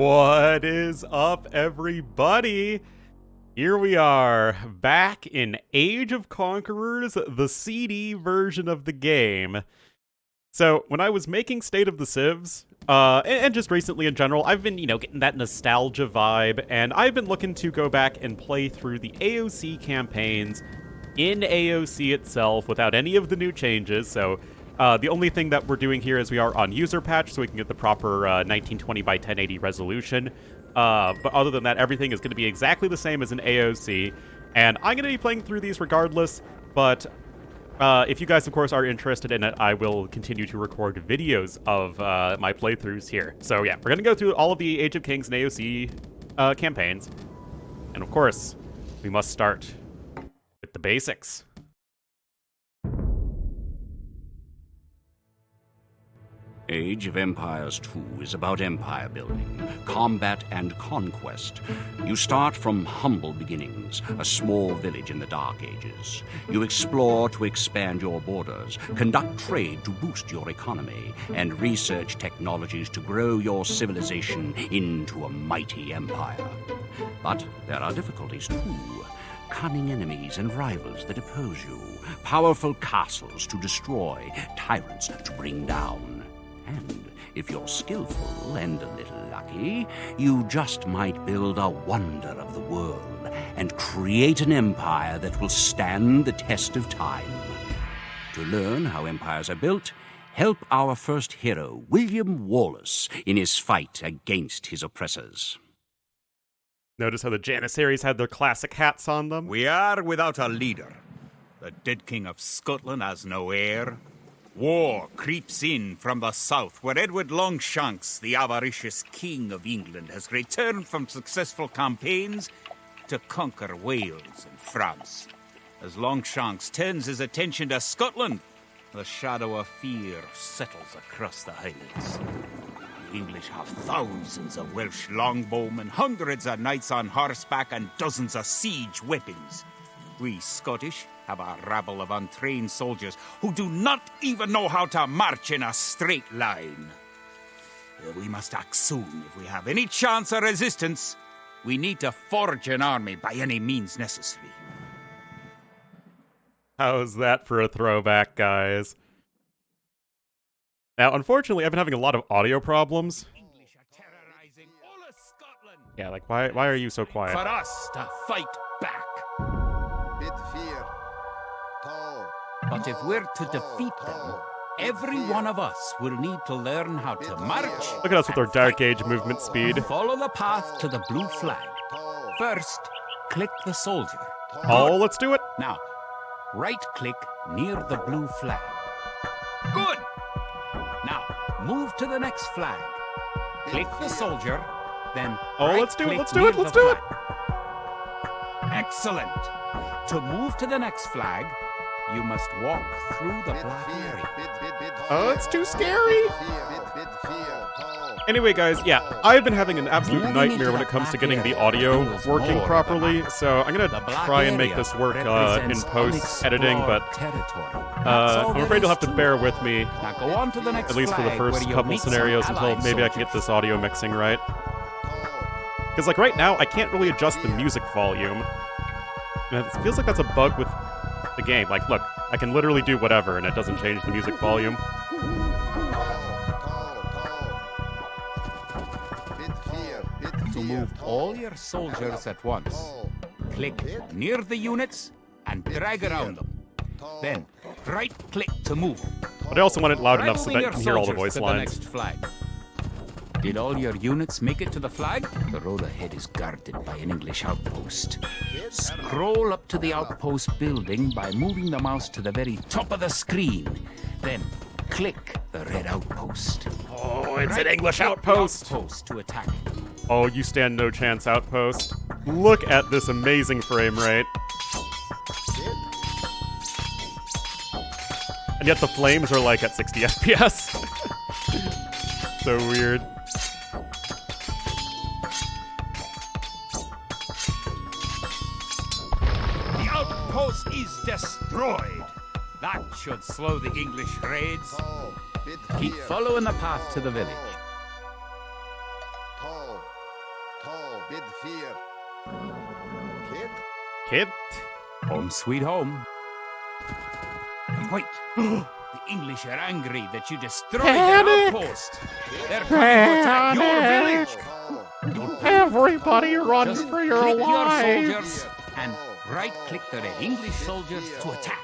What is up, everybody? Here we are, back in Age of Conquerors, the CD version of the game. So, when I was making State of the Civs, and just recently in general, I've been, getting that nostalgia vibe, and I've been looking to go back and play through the AOC campaigns in AOC itself without any of the new changes, so the only thing that we're doing here is we are on Userpatch, so we can get the proper 1920 by 1080 resolution. But other than that, everything is going to be exactly the same as an AOC, and I'm going to be playing through these regardless, but if you guys, of course, are interested in it, I will continue to record videos of my playthroughs here. So yeah, we're going to go through all of the Age of Kings and AOC campaigns, and of course, we must start with the basics. Age of Empires 2 is about empire building, combat, and conquest. You start from humble beginnings, a small village in the Dark Ages. You explore to expand your borders, conduct trade to boost your economy, and research technologies to grow your civilization into a mighty empire. But there are difficulties too. Cunning enemies and rivals that oppose you, powerful castles to destroy, tyrants to bring down. And if you're skillful and a little lucky, you just might build a wonder of the world and create an empire that will stand the test of time. To learn how empires are built, help our first hero, William Wallace, in his fight against his oppressors. Notice how the Janissaries had their classic hats on them? We are without a leader. The dead King of Scotland has no heir. War creeps in from the south, where Edward Longshanks, the avaricious King of England, has returned from successful campaigns to conquer Wales and France. As Longshanks turns his attention to Scotland, the shadow of fear settles across the Highlands. The English have thousands of Welsh longbowmen, hundreds of knights on horseback, and dozens of siege weapons. We Scottish have a rabble of untrained soldiers who do not even know how to march in a straight line. We must act soon if we have any chance of resistance. We need to forge an army by any means necessary. How's that for a throwback, guys? Now, unfortunately, I've been having a lot of audio problems. English are terrorizing all of Scotland. Yeah, like, why are you so quiet? For us to fight back. But if we're to defeat them, every one of us will need to learn how to march. Look at us with our Dark Age movement speed. Follow the path to the blue flag. First, click the soldier. Oh, let's do it. Now, right-click near the blue flag. Good! Now, move to the next flag. Click the soldier, then let's do it, right-click let's do near it, let's the do it. flag. Excellent. To move to the next flag, you must walk through the black area. Oh, it's too scary. Anyway, guys, yeah, I've been having an absolute nightmare when it comes to getting the audio working properly, so I'm gonna try and make this work in post-editing, but I'm afraid you'll have to bear with me, Now go on to the next at least for the flag first where you'll couple meet some scenarios, until allied maybe I can get this audio mixing right. Because, like, right now, I can't really adjust the music volume. And it feels like that's a bug with the game. Like, look, I can literally do whatever, and it doesn't change the music volume. To move all your soldiers at once, click near the units and drag around them. Then, right-click to move. But I also want it loud enough so Rally that you can hear all the soldiers voice to lines. The next flag. Did all your units make it to the flag? The road ahead is guarded by an English outpost. Scroll up to the outpost building by moving the mouse to the very top of the screen. Then click the red outpost. Oh, it's an English outpost! Outpost to attack. Oh, you stand no chance, outpost. Look at this amazing frame rate. And yet the flames are like at 60 FPS. So weird. The outpost is destroyed. That should slow the English raids. Keep following the path to the village. bid fear. Kid? Kid? Home sweet home. And wait. The English are angry that you destroyed their outpost. They're coming to attack your village. Everybody run Just for your click lives! your soldiers and right-click the red English soldiers to attack.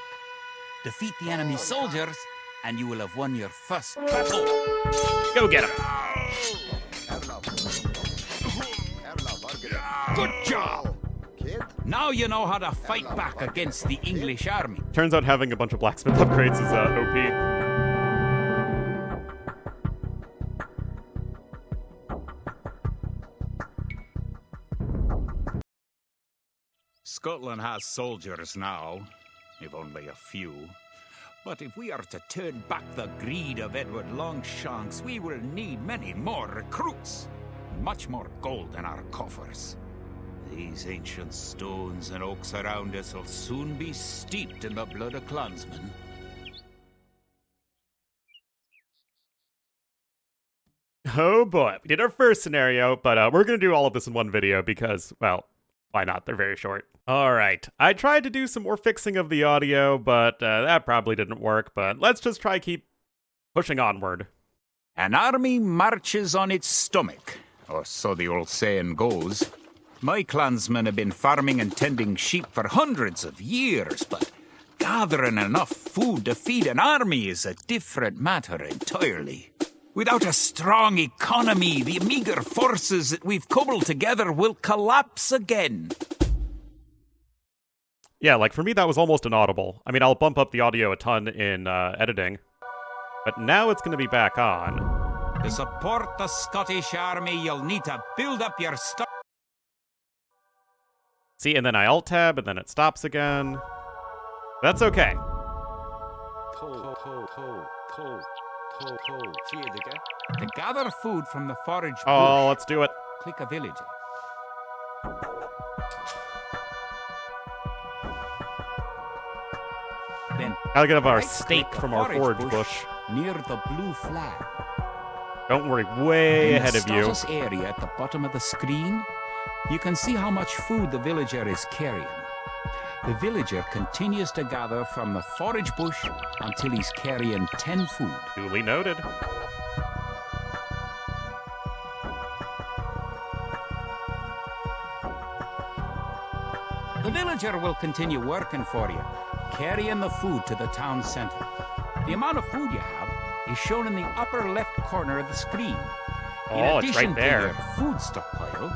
Defeat the enemy soldiers, and you will have won your first battle. Go get him! Good job! Kid? Now you know how to fight back against the English army. Turns out having a bunch of blacksmith upgrades is OP. Scotland has soldiers now, if only a few. But if we are to turn back the greed of Edward Longshanks, we will need many more recruits. Much more gold in our coffers. These ancient stones and oaks around us will soon be steeped in the blood of clansmen. Oh boy, we did our first scenario, but we're gonna do all of this in one video because, well, why not? They're very short. Alright, I tried to do some more fixing of the audio, but that probably didn't work, but let's just try keep pushing onward. An army marches on its stomach, or so the old saying goes. My clansmen have been farming and tending sheep for hundreds of years, but gathering enough food to feed an army is a different matter entirely. Without a strong economy, the meager forces that we've cobbled together will collapse again. Yeah, like for me that was almost inaudible. I mean, I'll bump up the audio a ton in editing, but now it's gonna be back on. To support the Scottish army, you'll need to build up your stock. See, and then I alt-tab, and then it stops again. That's okay. To gather food from the forage bush, Oh, let's do it. click a villager. Then Gotta get our right-click steak the from our forage bush. near the blue flag. Don't worry, way In ahead the of you. status area at the bottom of the screen, you can see how much food the villager is carrying. The villager continues to gather from the forage bush until he's carrying 10 food. Duly noted. The villager will continue working for you, carrying the food to the town centre. The amount of food you have is shown in the upper left corner of the screen. In Oh, it's addition right there. to your food stockpile,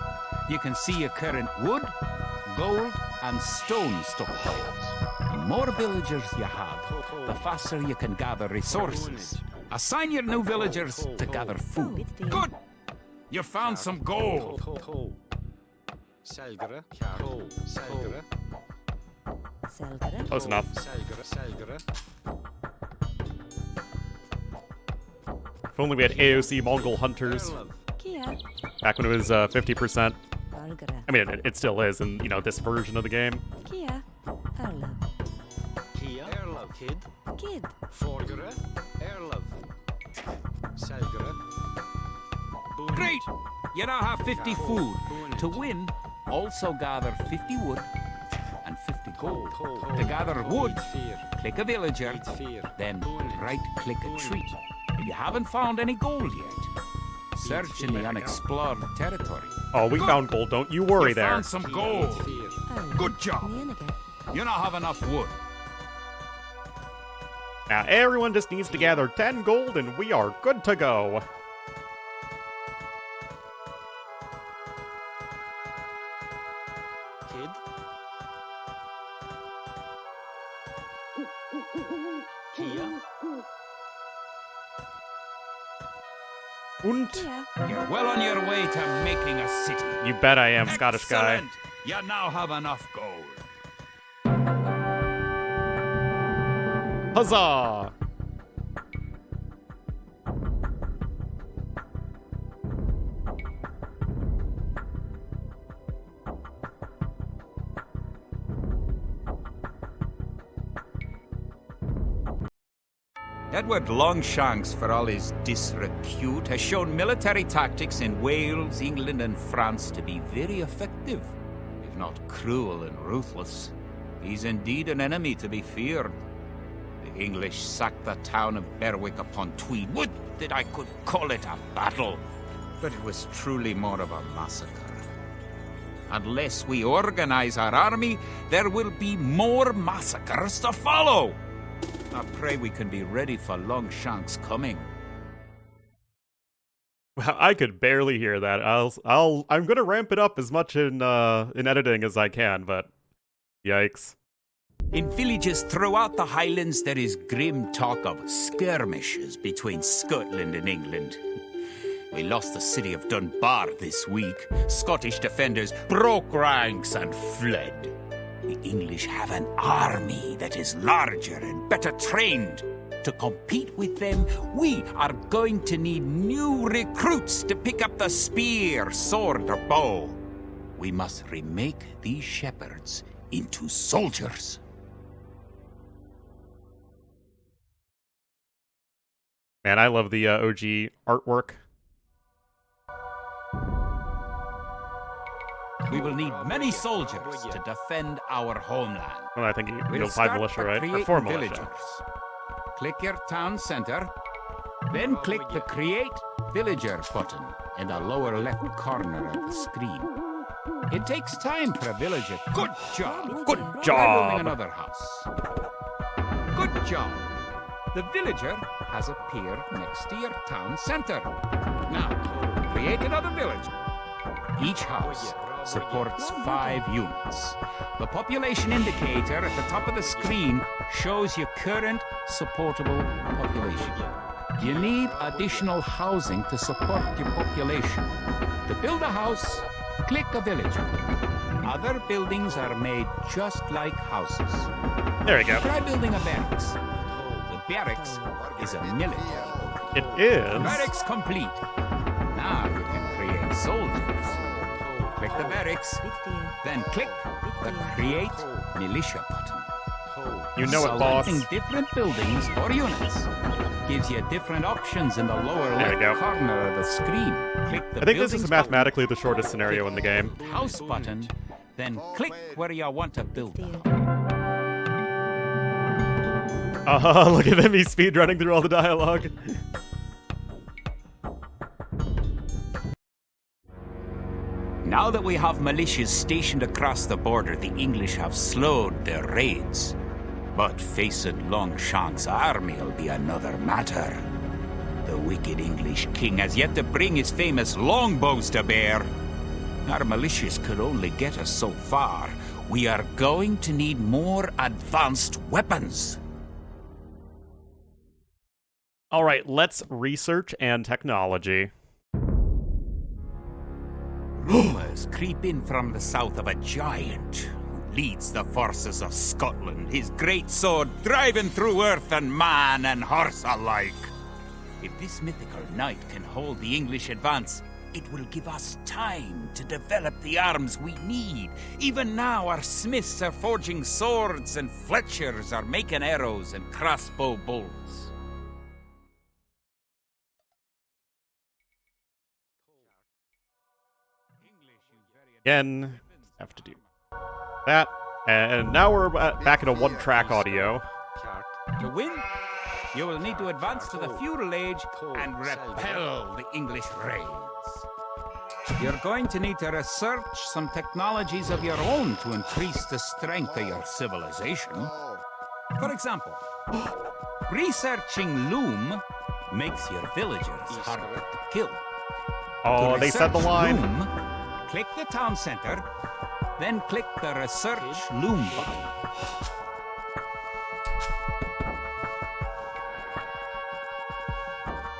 you can see your current wood, gold, and stone stockpiles. The more villagers you have, the faster you can gather resources. Assign your new villagers to gather food. Good! You found some gold. Close enough. If only we had AOC Mongol hunters back when it was 50%. I mean, it still is in, you know, this version of the game. Kid. Great! You now have 50 food. To win, also gather 50 wood and 50 gold. To gather wood, click a villager, then right-click a tree. If you haven't found any gold yet, search in the unexplored territory. Oh, we found gold, don't you worry You there. found some gold. Good job. You now have enough wood. Now everyone just needs to gather 10 gold and we are good to go. Und You're well on your way to making a city. you bet I am, Scottish guy. Excellent. You now have enough gold. Huzzah! Edward Longshanks, for all his disrepute, has shown military tactics in Wales, England, and France to be very effective, if not cruel and ruthless. He's indeed an enemy to be feared. The English sacked the town of Berwick upon Tweed. Would that I could call it a battle, but it was truly more of a massacre. Unless we organize our army, there will be more massacres to follow. I pray we can be ready for Longshanks coming. Wow, I could barely hear that. I'm gonna ramp it up as much in editing as I can, but yikes. In villages throughout the Highlands, there is grim talk of skirmishes between Scotland and England. We lost the city of Dunbar this week. Scottish defenders broke ranks and fled. The English have an army that is larger and better trained. To compete with them, we are going to need new recruits to pick up the spear, sword, or bow. We must remake these shepherds into soldiers. Man, I love the OG artwork. We will need many soldiers to defend our homeland. Well, I think We'll you'll start find militia, by right? Or creating four militia. villagers. Click your town center, then click the Create Villager button in the lower left corner of the screen. It takes time for a villager. Good job. Good Try job. building another house. Good job. The villager has appeared next to your town center. Now, create another village. Each house supports 5 units. The population indicator at the top of the screen shows your current supportable population. You need additional housing to support your population. To build a house, click a villager. Other buildings are made just like houses. There we go. Try building a barracks. The barracks is a military. It is. Barracks complete. Now you can create soldiers. Click the barracks, then click the Create Militia button. You know it, boss. Selecting different buildings or units gives you different options in the lower There we left go. corner of the screen. Click the I think this buildings is mathematically the shortest scenario in the game. House button, then click where you want to build. Look at them, he's speed running through all the dialogue. Now that we have militias stationed across the border, the English have slowed their raids. But facing Longshanks' army will be another matter. The wicked English king has yet to bring his famous longbows to bear. Our militias could only get us so far. We are going to need more advanced weapons. All right, let's research and technology. Rumors creep in from the south of a giant who leads the forces of Scotland, his great sword driving through earth and man and horse alike. If this mythical knight can hold the English advance, it will give us time to develop the arms we need. Even now, our smiths are forging swords and fletchers are making arrows and crossbow bolts. Again, have to do that. And now we're back in a one-track audio. To win, you will need to advance to the feudal age and repel the English raids. You're going to need to research some technologies of your own to increase the strength of your civilization. For example, researching loom makes your villagers harder to kill. Oh, To they said the research line. Loom, click the town center, then click the Research Loom button.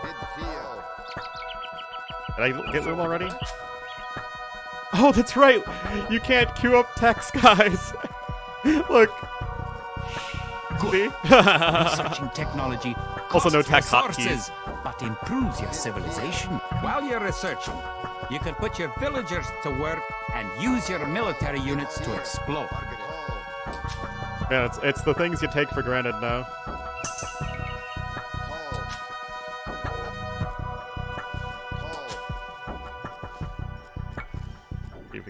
Midfield. Did I get Loom already? Oh, that's right! You can't queue up text, guys! Look! See? Researching technology Also no costs tech resources, but improves your civilization. While you're researching, you can put your villagers to work and use your military units to explode. Yeah, it's the things you take for granted now.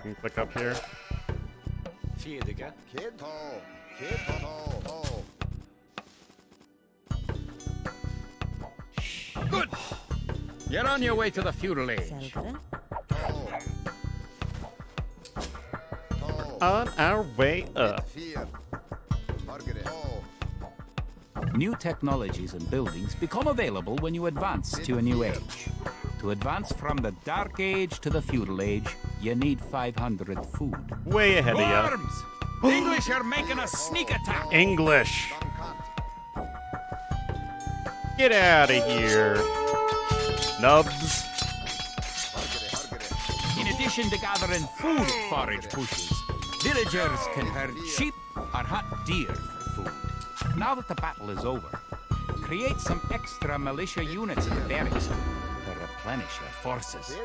We can click up here. Kid, tall. Kid, tall, tall. Good! You're on your way to the feudal age. On our way up. New technologies and buildings become available when you advance to a new age. To advance from the Dark Age to the Feudal Age, you need 500 food. Way ahead of you. Arms! The English are making a sneak attack! English! Get out of here, nubs. In addition to gathering food at forage bushes, villagers can herd sheep or hunt deer for food. Now that the battle is over, create some extra militia units in the barracks to replenish your forces.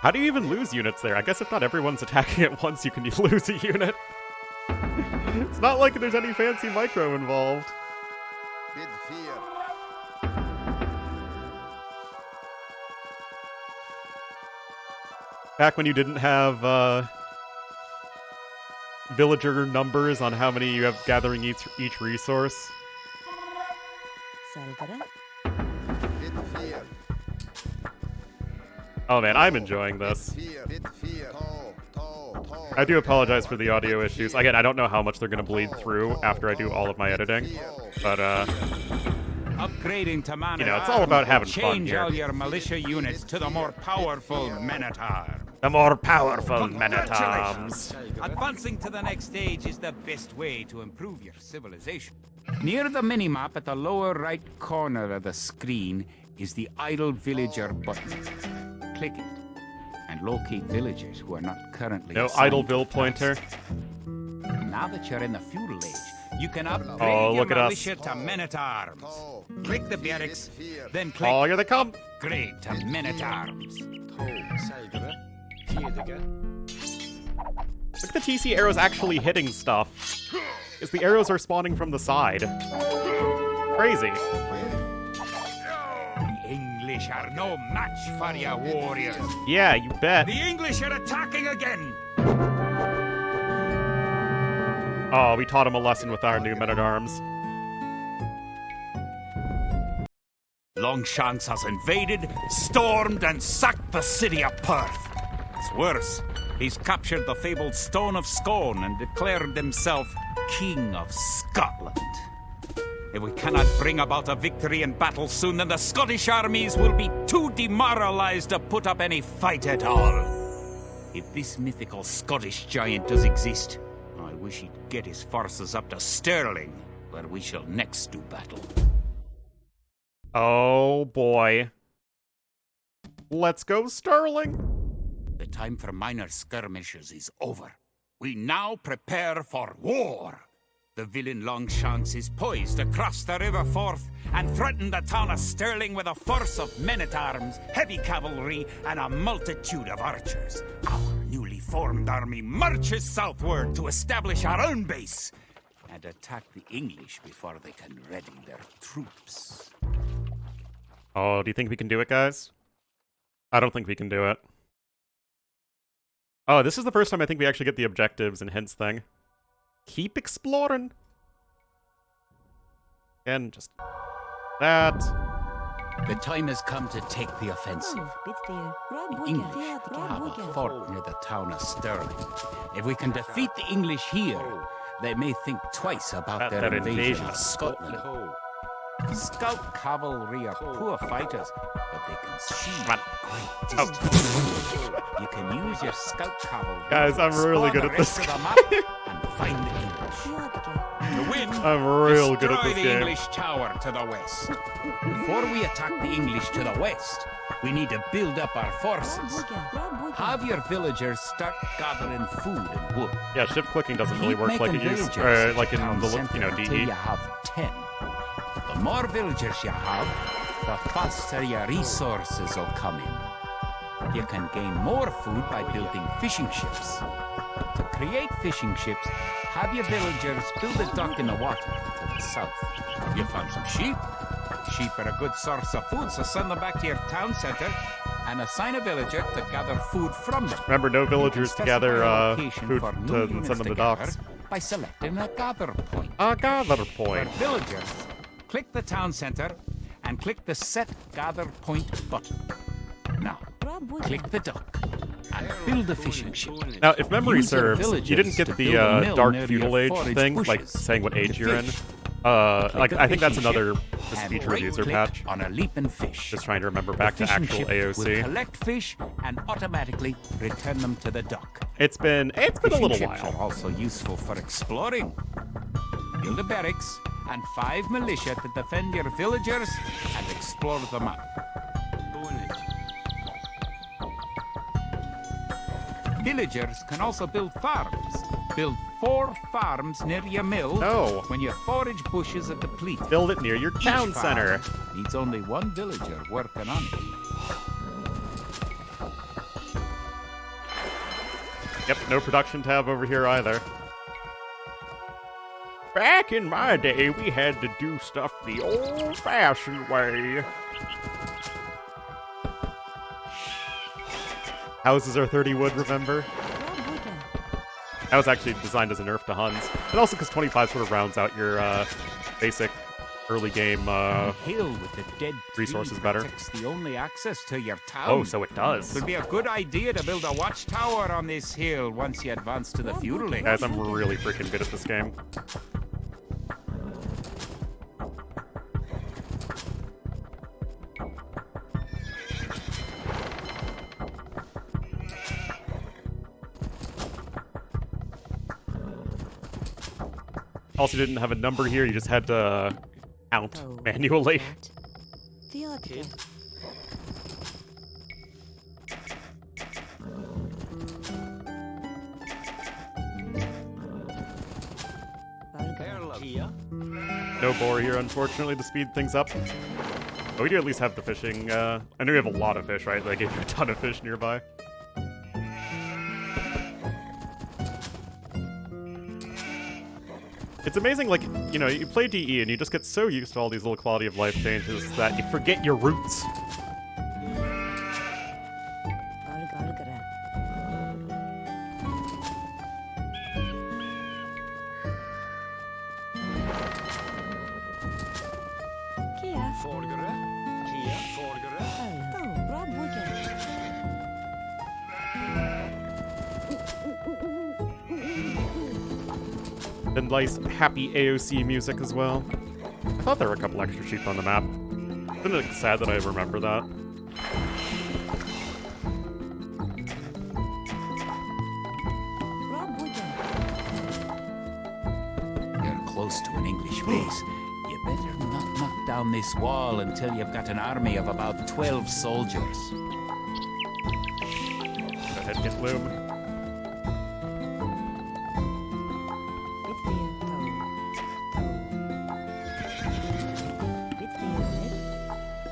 How do you even lose units there? I guess if not everyone's attacking at once, you can lose a unit. It's not like there's any fancy micro involved. Back when you didn't have villager numbers on how many you have gathering each resource. Oh man, I'm enjoying this. I do apologize for the audio issues. Again, I don't know how much they're going to bleed through after I do all of my editing, but upgrading to man, you know, it's all about having fun change here. all your militia units to the more powerful men-at-arms. The more powerful men-at-arms. Advancing to the next stage is the best way to improve your civilization. Near the minimap at the lower right corner of the screen is the idle villager button. Click it and locate villagers who are not currently No assigned Idleville to pointer. tasks. Now that you're in the feudal age, you can upgrade Oh, your look at us. militia to men-at-arms. Click the barracks, then click Oh, here they come. upgrade to men-at-arms. Look at the TC arrows actually hitting stuff. Is the arrows are spawning from the side. Crazy. The English are no match for your warriors. Yeah, you bet. The English are attacking again. Oh, we taught him a lesson with our new men-at-arms. Longshanks has invaded, stormed, and sacked the city of Perth. It's worse. He's captured the fabled Stone of Scone and declared himself King of Scotland. If we cannot bring about a victory in battle soon, then the Scottish armies will be too demoralized to put up any fight at all. If this mythical Scottish giant does exist, I wish he'd get his forces up to Stirling, where we shall next do battle. Oh boy. Let's go, Stirling. The time for minor skirmishes is over. We now prepare for war. The villain Longshanks is poised to cross the River Forth and threaten the town of Stirling with a force of men-at-arms, heavy cavalry, and a multitude of archers. Our newly formed army marches southward to establish our own base and attack the English before they can ready their troops. Oh, do you think we can do it, guys? I don't think we can do it. Oh, this is the first time I think we actually get the objectives and hints thing. Keep exploring. And just that. The time has come to take the offensive. The English have a fort near the town of Stirling. If we can defeat the English here, they may think twice about their invasion of Scotland. Scout cavalry are poor fighters, but they can see great distance. You can use your scout cavalry. Guys, I'm really good at this game. And find the English. To win, I'm real good at this destroy the game. English tower to the west. Before we attack the English to the west, we need to build up our forces. Have your villagers start gathering food and wood. Yeah, shift clicking doesn't really Keep work like it making used, villagers like in town the center until DE. you have 10. The more villagers you have, the faster your resources will come in. You can gain more food by building fishing ships. To create fishing ships, have your villagers build a dock in the water to the south. You found some sheep. Sheep are a good source of food, so send them back to your town center and assign a villager to gather food from them. Remember, no villagers to gather food for to send them to docks. by selecting a gather point. A gather For point. villagers, click the town center and click the Set Gather Point button. Now, click the dock and build a fishing ship. Now, if memory Use your serves, you villagers didn't get to the build a mill Dark near Feudal your Age forage thing, like bushes saying what age to you're in. fish. Like, I think that's fishing another ship just and feature of right-click Userpatch. on a leaping fish. Just trying to remember back The to fishing actual ship will AOC. collect fish and automatically return them to the dock. It's been a Fishing little ships while. are also useful for exploring. Build a barracks and 5 militia to defend your villagers and explore the map. Villagers can also build farms. Build 4 farms near your mill No. when your forage bushes are depleted. Build it near your Each town farm center. needs only 1 villager working on it. Yep, no production tab over here either. Back in my day, we had to do stuff the old-fashioned way. Houses are 30 wood, remember? That was actually designed as a nerf to Huns. And also because 25 sort of rounds out your basic early game Hill with the dead resources tree better. protects the only access to your town. Oh, so it does. It would be a good idea to build a watchtower on this hill once you advance to the feudal age. Guys, I'm really freaking good at this game. Also didn't have a number here, you just had to count manually. No boar here, unfortunately, to speed things up. But we do at least have the fishing. I know we have a lot of fish, right? They gave you a ton of fish nearby. It's amazing, like, you know, you play DE and you just get so used to all these little quality of life changes that you forget your roots. And nice, happy AOC music as well. I thought there were a couple extra sheep on the map. Isn't it sad that I remember that? You're close to an English base. You better not knock down this wall until you've got an army of about 12 soldiers. Go ahead, get loom.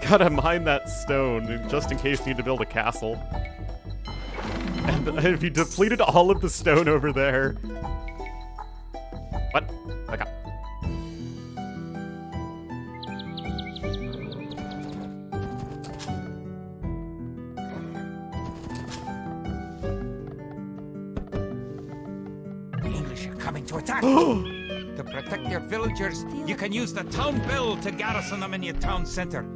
Gotta mine that stone, just in case you need to build a castle. And if you depleted all of the stone over there... What? Okay. The English are coming to attack! To protect your villagers, you can use the town bell to garrison them in your town center.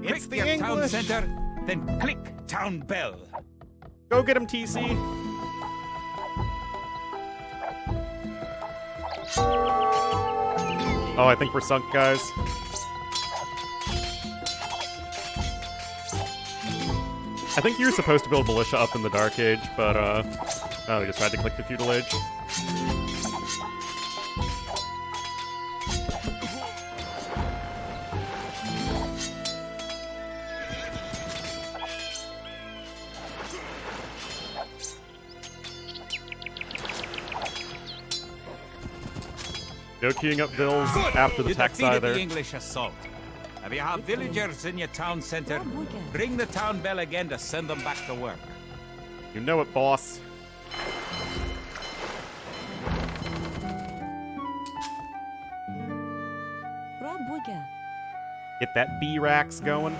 It's Click the your English. town center, then click town bell. Go get him, TC! Oh, I think we're sunk, guys. I think you're supposed to build militia up in the Dark Age, but, oh, we just tried to click the Feudal Age. No queuing up bills after the You text defeated either. the English assault. If you have villagers in your town center, ring the town bell again to send them back to work. You know it, boss. Get that B-Rax going.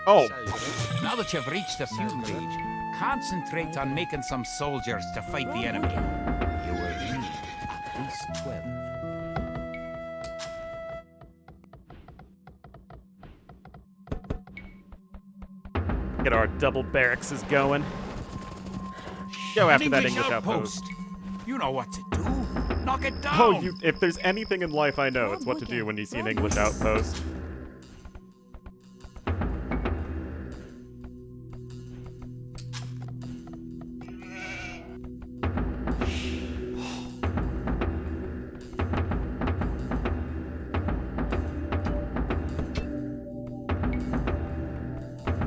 Oh, Now that you've reached the feudal age, concentrate on making some soldiers to fight the enemy. You will need at least 12. get our double barracks is going. Go after that English outpost. You know what to do. Knock it down. Oh, if there's anything in life I know, it's what to do when you see an English outpost.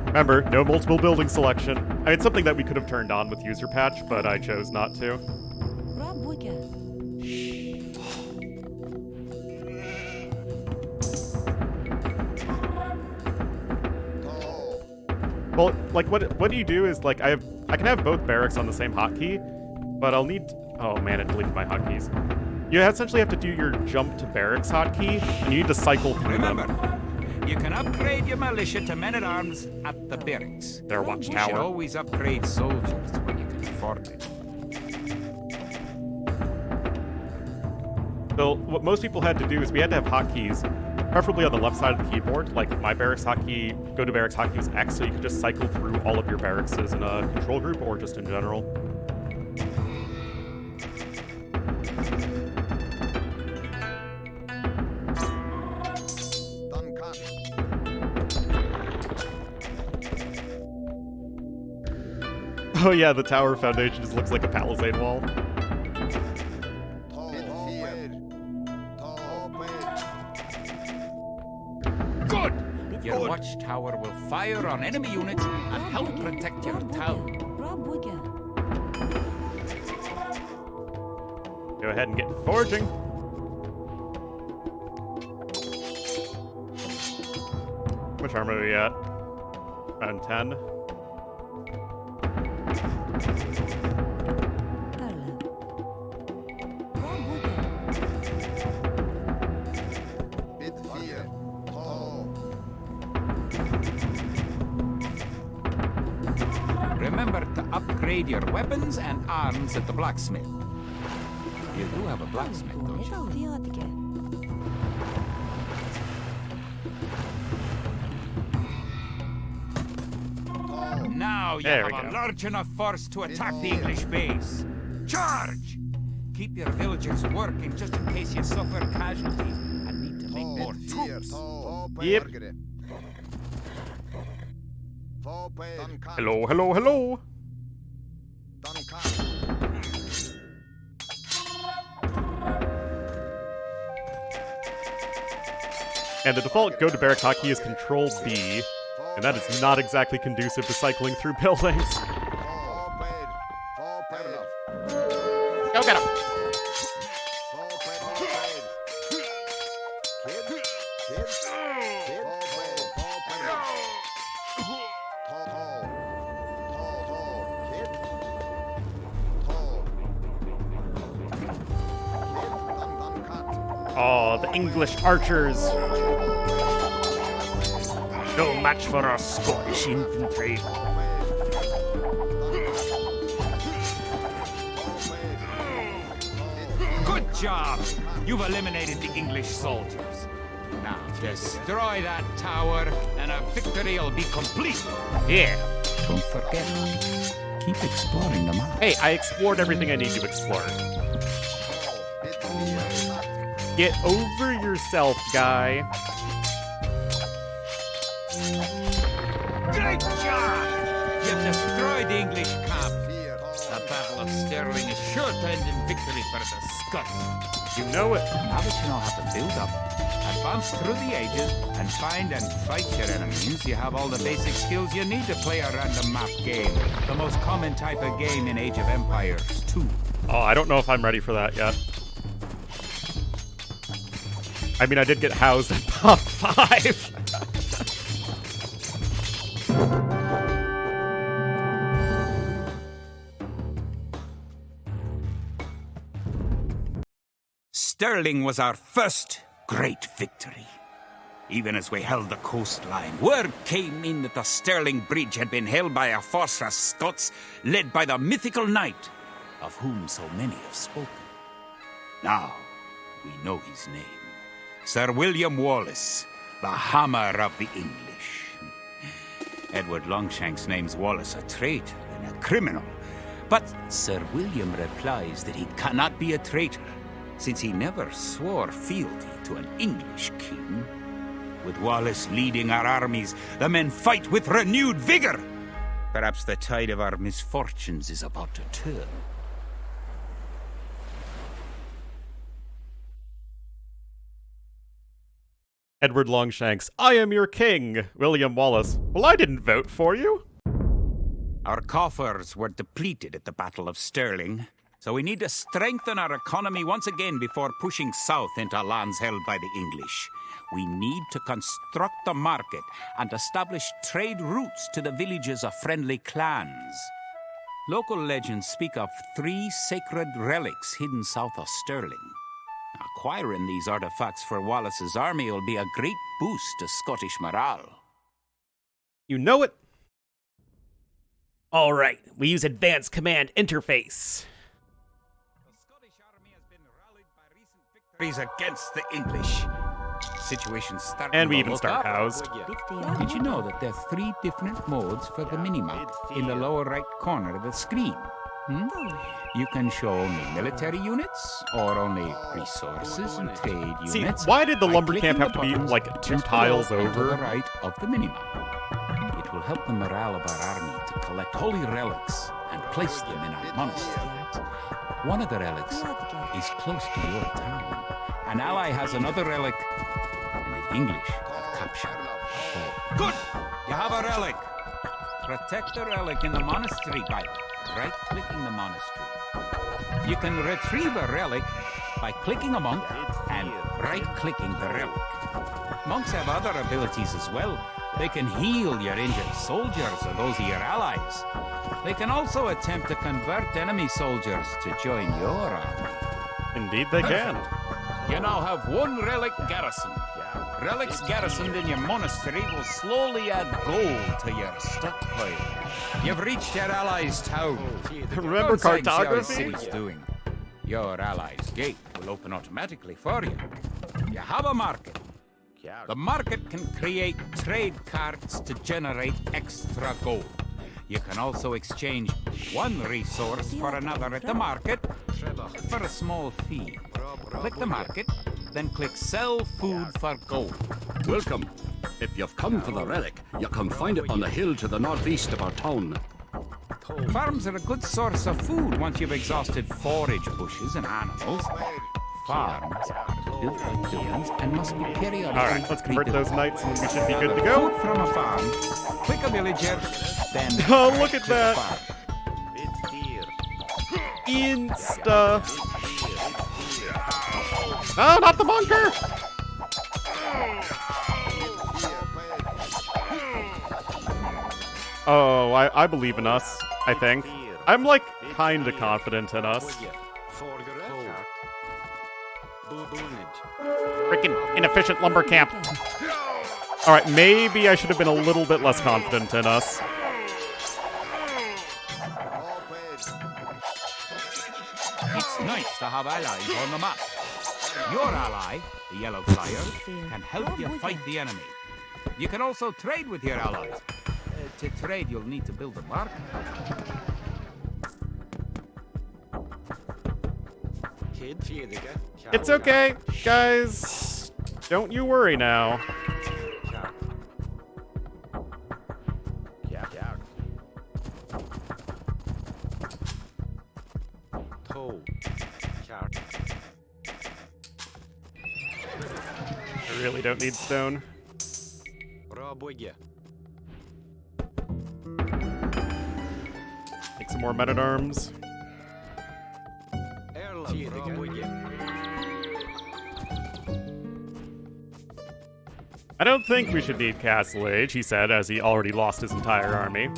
Remember, no multiple building selection. It's something that we could have turned on with Userpatch, but I chose not to. Well, like, what do you do is, like, I can have both barracks on the same hotkey, but I'll need... Oh, man, it deleted my hotkeys. You essentially have to do your jump to barracks hotkey, and you need to cycle through them. You can upgrade your militia to men-at-arms at the barracks. Their You should watchtower. always upgrade soldiers when you can afford it. So what most people had to do is we had to have hotkeys, preferably on the left side of the keyboard. Like my barracks hotkey, go to barracks hotkey was X, so you could just cycle through all of your barracks in a control group or just in general. Oh yeah, the tower foundation just looks like a palisade wall. Good! Your watchtower will fire on enemy units and help protect your town. Go ahead and get forging. How much armor are we at? Around 10. Remember to upgrade your weapons and arms at the blacksmith. You do have a blacksmith, don't you? Now you There we have a go. large enough force to attack the English base. Charge! Keep your villagers working just in case you suffer casualties and need to make more troops. Yep. Hello, hello, hello. And the default go to barracks hotkey is Control B, and that is not exactly conducive to cycling through buildings. Go get him! Oh, the English archers! No match for our Scottish infantry. Good job! You've eliminated the English soldiers. Now, destroy that tower, and a victory will be complete. Yeah. Don't forget, keep exploring the map. Hey, I explored everything I need to explore. Get over yourself, guy. Great job! You've destroyed the English camp. The Battle of Stirling is sure to end in victory for the Scots. You know it. Now that you know how to build up, advance through the ages, and find and fight your enemies, you have all the basic skills you need to play a random map game. The most common type of game in Age of Empires 2. Oh, I don't know if I'm ready for that yet. I mean, I did get housed at Pop 5. Stirling was our first great victory. Even as we held the coastline, word came in that the Stirling Bridge had been held by a force of Scots led by the mythical knight, of whom so many have spoken. Now, we know his name. Sir William Wallace, the Hammer of the English. Edward Longshanks names Wallace a traitor and a criminal, but Sir William replies that he cannot be a traitor, since he never swore fealty to an English king. With Wallace leading our armies, the men fight with renewed vigor. Perhaps the tide of our misfortunes is about to turn. Edward Longshanks, I am your king. William Wallace, well, I didn't vote for you. Our coffers were depleted at the Battle of Stirling, so we need to strengthen our economy once again before pushing south into lands held by the English. We need to construct a market and establish trade routes to the villages of friendly clans. Local legends speak of 3 sacred relics hidden south of Stirling. Acquiring these artifacts for Wallace's army will be a great boost to Scottish morale. You know it. All right, we use Advanced Command Interface. The Scottish army has been rallied by recent victories against the English. Situation's starting And we to even look start up. housed. Did you know that there are 3 different modes for the minimap in the lower right corner of the screen? You can show only military units, or only resources and trade See, units. why did the by lumber clicking camp have the to be, buttons like, 2 just tiles below and to over? the right of the minimap. It will help the morale of our army to collect holy relics and place them in our monastery. One of the relics is close to your town. An ally has another relic, and the English have captured all. Good! You have a relic. Protect the relic in the monastery by right-clicking the monastery. You can retrieve a relic by clicking a monk and right-clicking the relic. Monks have other abilities as well. They can heal your injured soldiers or those of your allies. They can also attempt to convert enemy soldiers to join your army. Indeed they can. You now have 1 relic garrisoned. Relics garrisoned in your monastery will slowly add gold to your stockpile. You've reached your allies' town. Remember Go inside and see how the cartography? city's doing. Your allies' gate will open automatically for you. You have a market. The market can create trade carts to generate extra gold. You can also exchange 1 resource for another at the market for a small fee. Click the market, then click Sell Food for Gold. Welcome. If you've come for the relic, you can find it on the hill to the northeast of our town. Farms are a good source of food once you've exhausted forage bushes and animals. Farms are built like buildings and must be periodically Alright, let's convert rebuilt. those knights and we should be good to go. Food from a farm, click a villager, then Oh, look at to the that. farm. Insta. Oh, not the bunker! Oh, I believe in us, I think. I'm, like, kinda confident in us. Freaking inefficient lumber camp. Alright, maybe I should have been a little bit less confident in us. It's nice to have allies on the map. Your ally, the Yellow Flyer, can help you fight the enemy. You can also trade with your allies. To trade, you'll need to build a market. It's okay, guys. Don't you worry now. I really don't need stone. Make some more men-at-arms. I don't think we should need Castle Age, he said, as he already lost his entire army.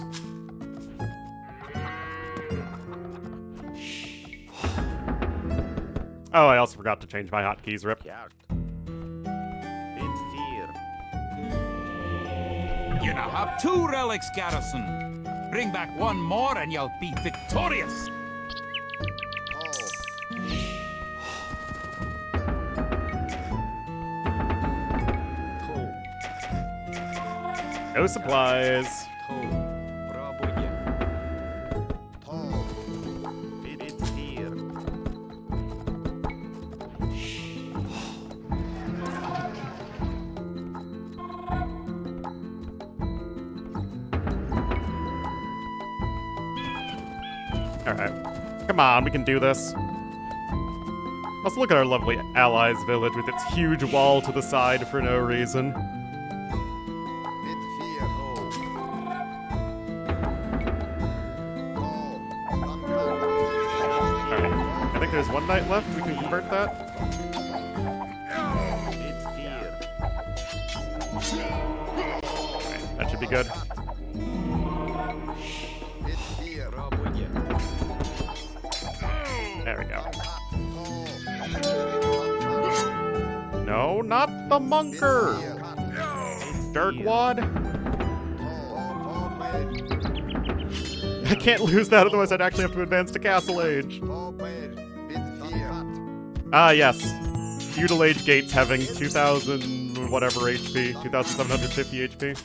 Oh, I also forgot to change my hotkeys, rip. You now have 2 relics, garrison. Bring back 1 more and you'll be victorious. No supplies. Alright. Come on, we can do this. Let's look at our lovely allies' village with its huge wall to the side for no reason. Alright. I think there's 1 knight left. We can convert that. Alright, that should be good. There we go. No, not the monker! Dirkwad? I can't lose that, otherwise I'd actually have to advance to Castle Age. Ah, yes. Feudal Age gates having 2,000 whatever HP, 2,750 HP.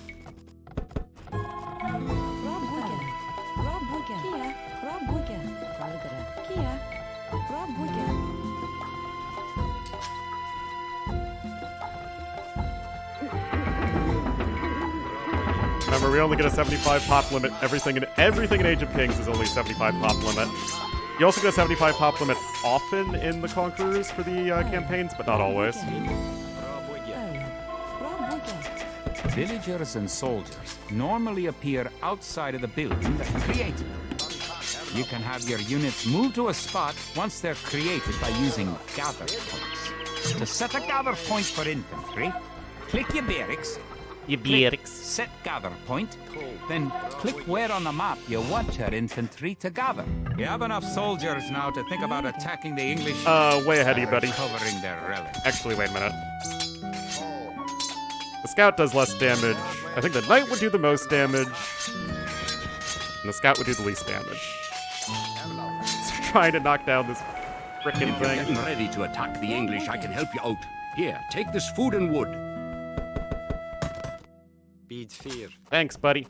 Remember, we only get a 75 pop limit. Everything in Age of Kings is only 75 pop limit. You also get a 75 pop limit often in the Conquerors for the campaigns, but not always. Villagers and soldiers normally appear outside of the building that created them. You can have your units move to a spot once they're created by using gather points. To set a gather point for infantry, click your barracks, set gather point, then click where on the map you want your infantry to gather. You have enough soldiers now to think about attacking the English. Way ahead of you, buddy. Covering their relics. Actually, wait a minute. The scout does less damage. I think the knight would do the most damage. And the scout would do the least damage. So trying to knock down this frickin' If you're thing. getting ready to attack the English, I can help you out. Here, take this food and wood. Bid fear. Thanks, buddy.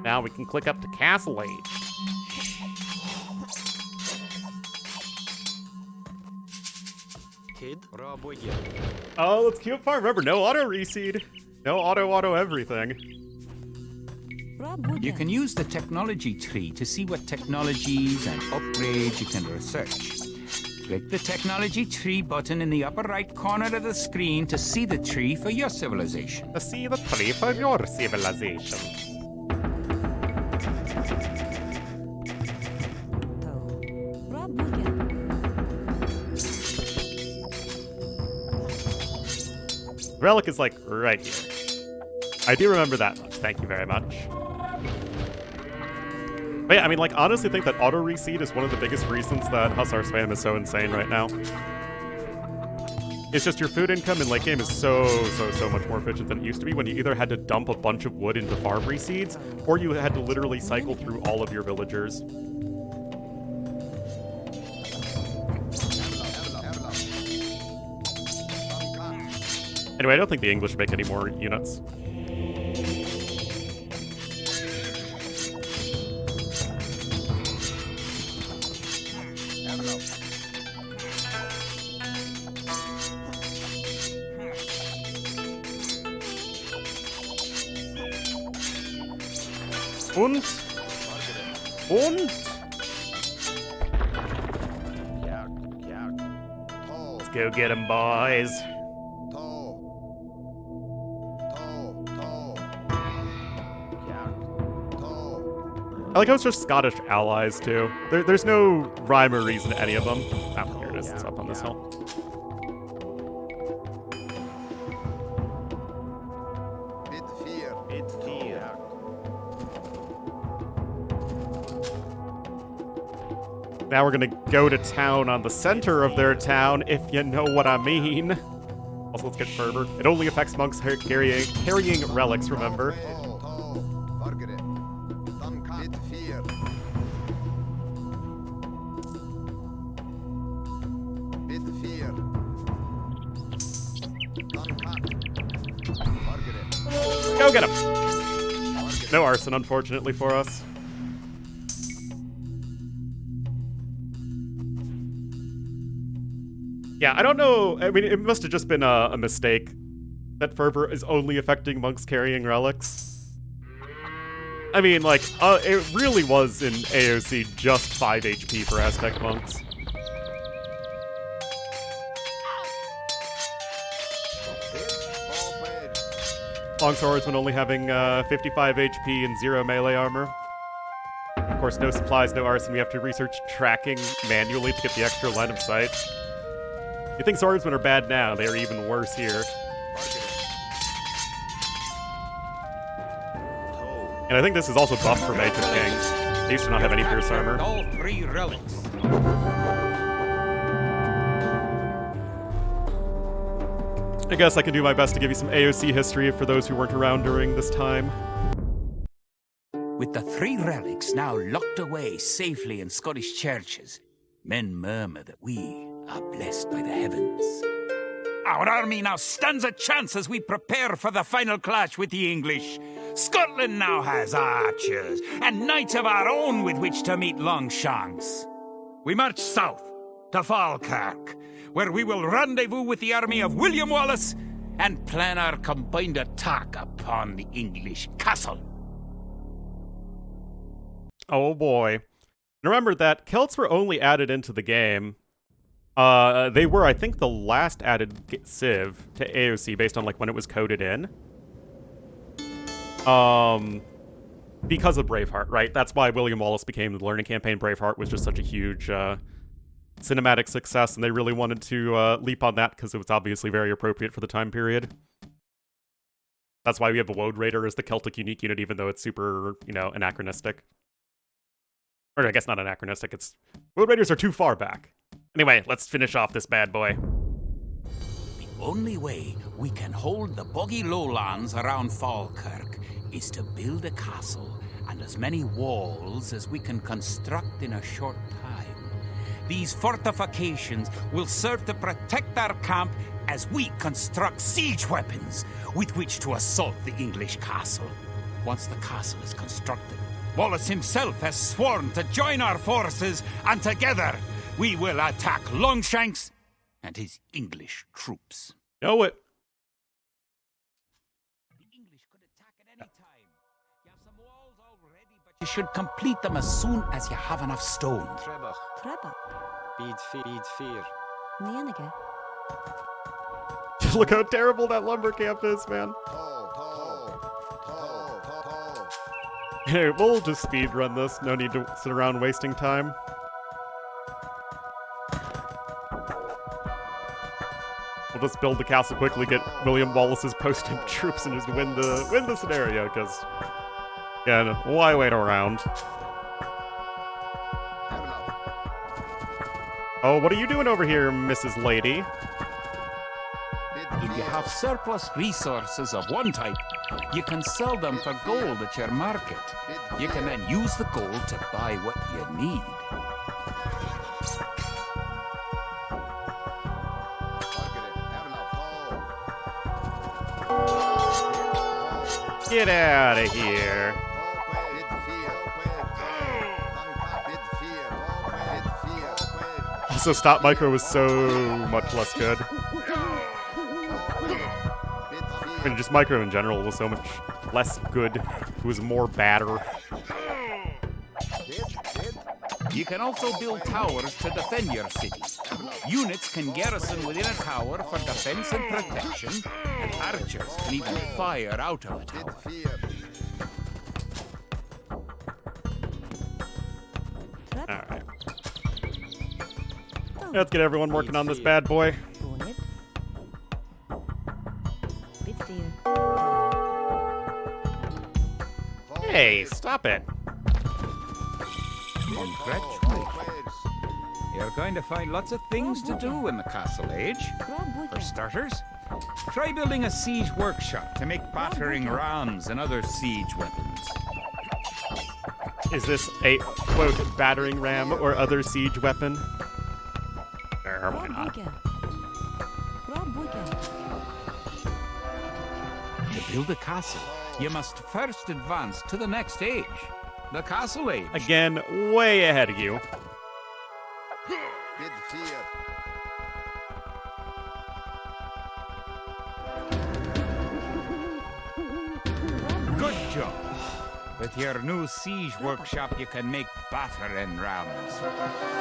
Now we can click up to Castle Age. Kid, Oh, let's keep farm. Remember, no auto reseed. No auto everything. You can use the technology tree to see what technologies and upgrades you can research. Click the technology tree button in the upper right corner of the screen to see the tree for your civilization. To see the tree for your civilization. Relic is like right here. I do remember that much. Thank you very much. But yeah, I mean, like, honestly think that auto reseed is one of the biggest reasons that Hussar spam is so insane right now. It's just your food income in late game is so much more efficient than it used to be when you either had to dump a bunch of wood into farm reseeds, or you had to literally cycle through all of your villagers. Anyway, I don't think the English make any more units. Und? Let's go get him, boys. I like how it's just Scottish allies, too. There's no rhyme or reason to any of them. Oh, here it is. It's up on this hill. Now we're gonna go to town on the center of their town, if you know what I mean. Also, let's get fervor. It only affects monks carrying relics, remember? Go get him! No arson, unfortunately, for us. Yeah, I don't know. I mean, it must have just been a mistake that fervor is only affecting monks carrying relics. I mean, like, it really was in AOC just 5 HP for Aztec monks. Longswordsman only having 55 HP and 0 melee armor. Of course, no supplies, no arson. We have to research tracking manually to get the extra line of sight. You think swordsmen are bad now? They are even worse here. And I think this is also buffed for Mage of Kings. They used to not have any pierce armor. All 3 relics. I guess I can do my best to give you some AOC history for those who weren't around during this time. With the 3 relics now locked away safely in Scottish churches, men murmur that we are blessed by the heavens. Our army now stands a chance as we prepare for the final clash with the English. Scotland now has archers and knights of our own with which to meet Longshanks. We march south to Falkirk, where we will rendezvous with the army of William Wallace and plan our combined attack upon the English castle. Oh boy. Remember that Celts were only added into the game. They were, I think, the last added civ to AOC based on like when it was coded in. Because of Braveheart, right? That's why William Wallace became the learning campaign. Braveheart was just such a huge cinematic success, and they really wanted to leap on that because it was obviously very appropriate for the time period. That's why we have a Woad Raider as the Celtic unique unit, even though it's super, anachronistic. Or I guess not anachronistic, it's... Woad Raiders are too far back. Anyway, let's finish off this bad boy. The only way we can hold the boggy lowlands around Falkirk is to build a castle and as many walls as we can construct in a short time. These fortifications will serve to protect our camp as we construct siege weapons with which to assault the English castle. Once the castle is constructed, Wallace himself has sworn to join our forces, and together we will attack Longshanks and his English troops. Know it. The English could attack at any time. You have some walls already, but you should complete them as soon as you have enough stone. Trebach. Bead fear. Nenige. Look how terrible that lumber camp is, man. Hey, we'll just speed run this. No need to sit around wasting time. We'll just build the castle quickly, get William Wallace's posted troops, and just win the scenario. Because, yeah, why wait around? Oh, what are you doing over here, Mrs. Lady? If you have surplus resources of one type, you can sell them for gold at your market. You can then use the gold to buy what you need. Get out of here. Also, Stop Micro was so much less good. I mean, just Micro in general was so much less good. It was more batter. You can also build towers to defend your city. Units can garrison within a tower for defense and protection, and archers can even fire out of a tower. Alright. Let's get everyone working on this bad boy. Hey, stop it. Congratulations. You're going to find lots of things to do in the Castle Age. For starters, Try building a siege workshop to make battering rams and other siege weapons. Is this a, quote, battering ram or other siege weapon? Sure, why not? To build a castle, you must first advance to the next age, the Castle Age. Again, way ahead of you. Good job. With your new siege workshop, you can make battering rams.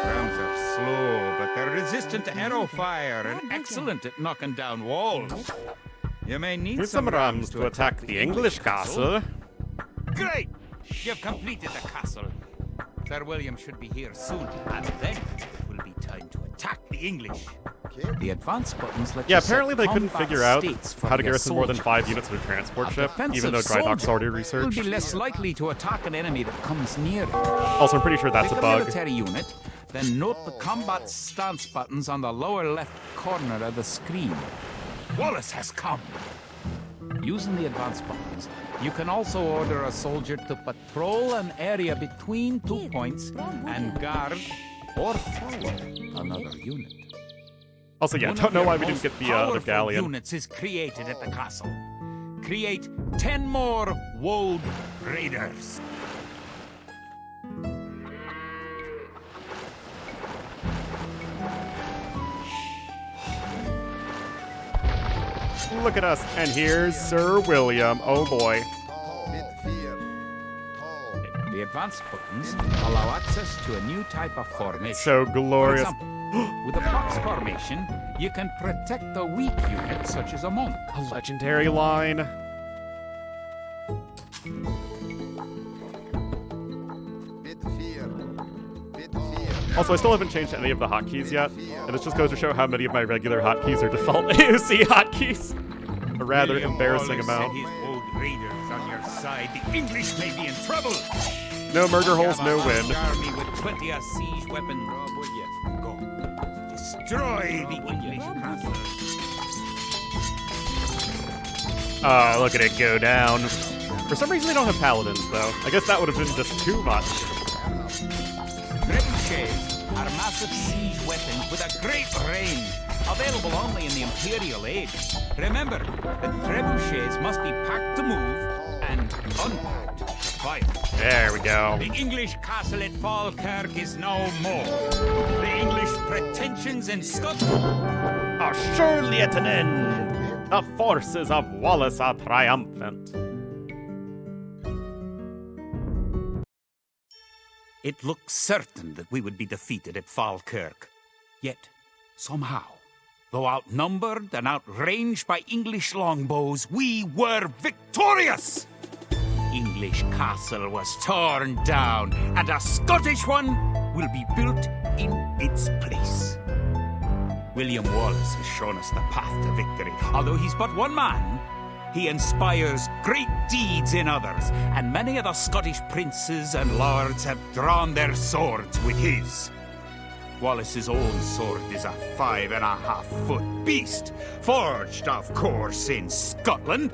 Rams are slow, but they're resistant to arrow fire and excellent at knocking down walls. You may need Here's some rams to attack the English castle. Great! You've completed the castle. Sir William should be here soon, and then it will be time to attack the English. The advance buttons let Yeah, you set apparently they couldn't combat figure out states for how to your garrison more than soldiers. 5 units with a transport A ship, defensive even though Dry Dock's already soldier researched. will be less likely to attack an enemy that comes near it. Also, I'm pretty sure that's a Pick bug. military unit, then note the combat stance buttons on the lower left corner of the screen. Wallace has come! Using the advance buttons, you can also order a soldier to patrol an area between 2 points and guard or follow another unit. Also, yeah, One don't of know your why we didn't most get the powerful galleon. units is created at the castle. Create 10 more Wold Raiders. Look at us, and here's Sir William. Oh boy. The advanced buttons allow access to a new type of formation. So For glorious. example, with a box formation, you can protect the weak unit, such as a monk. A legendary line. Also, I still haven't changed any of the hotkeys yet, and this just goes to show how many of my regular hotkeys are default AOC hotkeys. A rather William embarrassing Wallace amount. and his Wold Raiders on your side. The English may be in trouble. No murder holes, You have a no large win. army with 20 a siege weapon. Go. Destroy the English castle. Oh, look at it go down. For some reason, they don't have paladins, though. I guess that would have been just too much. Trebuchets are massive siege weapons with a great range, available only in the Imperial Age. Remember that trebuchets must be packed to move and unpacked to fire. There we go. The English castle at Falkirk is no more. The English pretensions in Scotland Are surely at an end. The forces of Wallace are triumphant. It looked certain that we would be defeated at Falkirk. Yet, somehow, though outnumbered and outranged by English longbows, we were victorious! English castle was torn down, and a Scottish one will be built in its place. William Wallace has shown us the path to victory. Although he's but one man, he inspires great deeds in others, and many of the Scottish princes and lords have drawn their swords with his. Wallace's own sword is a 5.5-foot beast, forged, of course, in Scotland.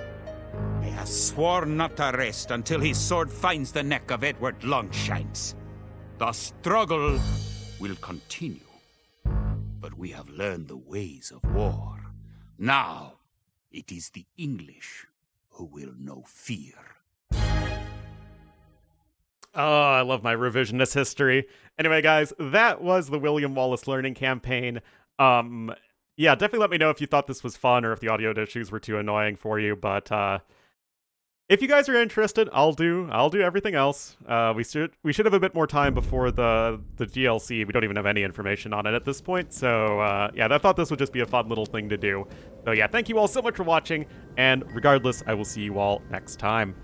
He has sworn not to rest until his sword finds the neck of Edward Longshanks. The struggle will continue, but we have learned the ways of war. Now, it is the English who will know fear. Oh, I love my revisionist history. Anyway, guys, that was the William Wallace learning campaign. Yeah, definitely let me know if you thought this was fun or if the audio issues were too annoying for you. But if you guys are interested, I'll do everything else. We should have a bit more time before the DLC. We don't even have any information on it at this point. So yeah, I thought this would just be a fun little thing to do. So yeah, thank you all so much for watching, and regardless, I will see you all next time.